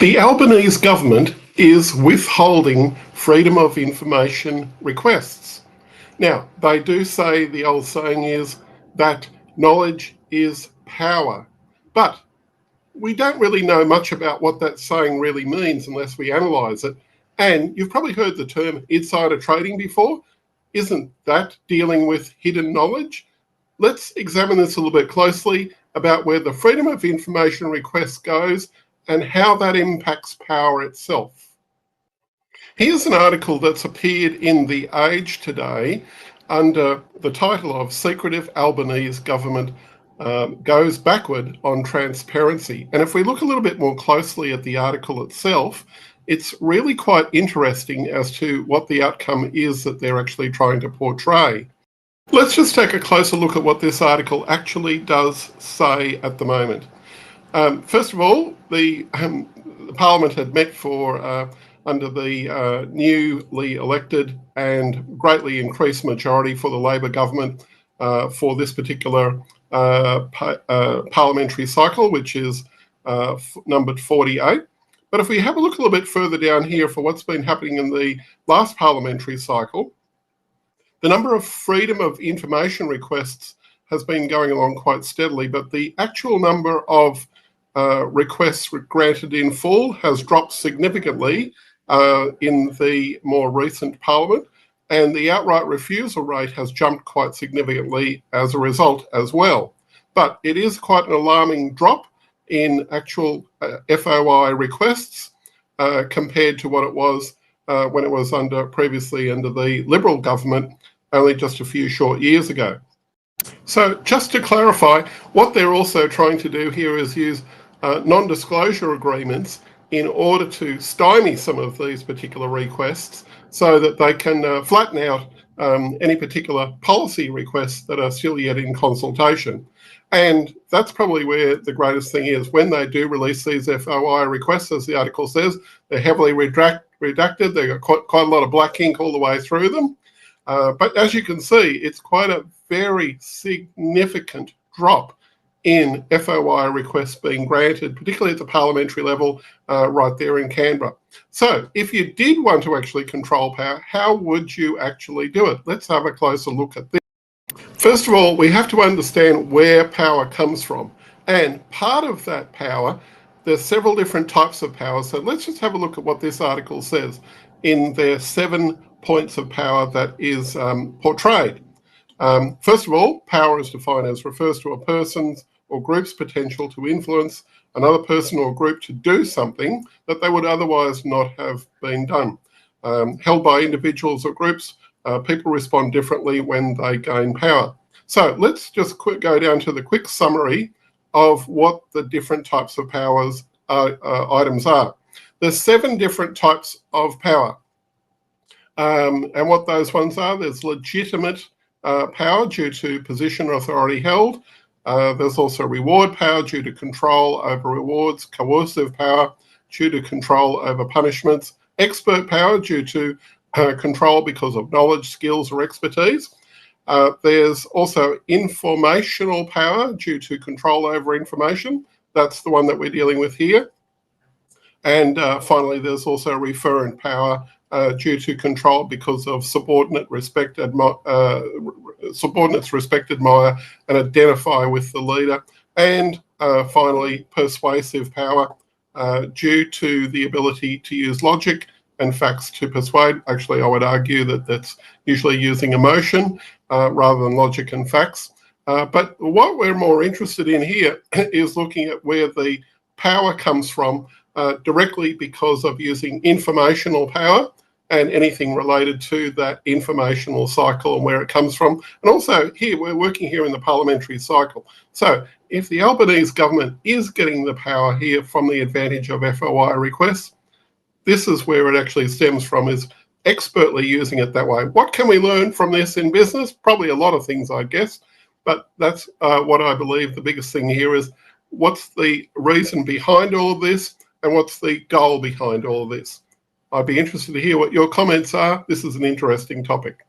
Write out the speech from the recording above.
The Albanese government is withholding freedom of information requests. Now, they do say, the old saying is that knowledge is power, but we don't really know much about what that saying really means unless we analyse it. And you've probably heard the term insider trading before. Isn't that dealing with hidden knowledge? Let's examine this a little bit closely about where the freedom of information request goes and how that impacts power itself. Here's an article that's appeared in The Age today under the title of Secretive Albanese Government Goes Backward on Transparency. And if we look a little bit more closely at the article itself, it's really quite interesting as to what the outcome is that they're actually trying to portray. Let's just take a closer look at what this article actually does say at the moment. First of all, the Parliament had met for under the newly elected and greatly increased majority for the Labor government for this particular parliamentary cycle, which is numbered 48. But if we have a look a little bit further down here for what's been happening in the last parliamentary cycle, the number of freedom of information requests has been going along quite steadily, but the actual number of requests granted in full has dropped significantly in the more recent parliament, and the outright refusal rate has jumped quite significantly as a result as well. But it is quite an alarming drop in actual FOI requests compared to what it was when it was previously under the Liberal government only just a few short years ago. So just to clarify, what they're also trying to do here is use non-disclosure agreements in order to stymie some of these particular requests so that they can flatten out any particular policy requests that are still yet in consultation. And that's probably where the greatest thing is. When they do release these FOI requests, as the article says, they're heavily redacted. They've got quite a lot of black ink all the way through them. But as you can see, it's quite a very significant drop in FOI requests being granted, particularly at the parliamentary level right there in Canberra. So if you did want to actually control power, how would you actually do it? Let's have a closer look at this. First of all, we have to understand where power comes from. And part of that power, there's several different types of power. So let's just have a look at what this article says in their 7 points of power that is portrayed. First of all, power is defined as refers to a person's or group's potential to influence another person or group to do something that they would otherwise not have been done. Held by individuals or groups, people respond differently when they gain power. So let's just go down to the quick summary of what the different types of powers items are. There's 7 different types of power. And what those ones are, there's legitimate power due to position or authority held. There's also reward power due to control over rewards, coercive power due to control over punishments, expert power due to control because of knowledge, skills, or expertise. There's also informational power due to control over information. That's the one that we're dealing with here. And finally, there's also referent power due to control because of subordinates respect, admire, and identify with the leader. And finally, persuasive power due to the ability to use logic and facts to persuade. Actually, I would argue that that's usually using emotion rather than logic and facts. But what we're more interested in here is looking at where the power comes from directly because of using informational power and anything related to that informational cycle and where it comes from. And also here, we're working here in the parliamentary cycle. So if the Albanese government is getting the power here from the advantage of FOI requests, this is where it actually stems from, is expertly using it that way. What can we learn from this in business? Probably a lot of things, I guess. But that's what I believe the biggest thing here is, what's the reason behind all of this and what's the goal behind all of this? I'd be interested to hear what your comments are. This is an interesting topic.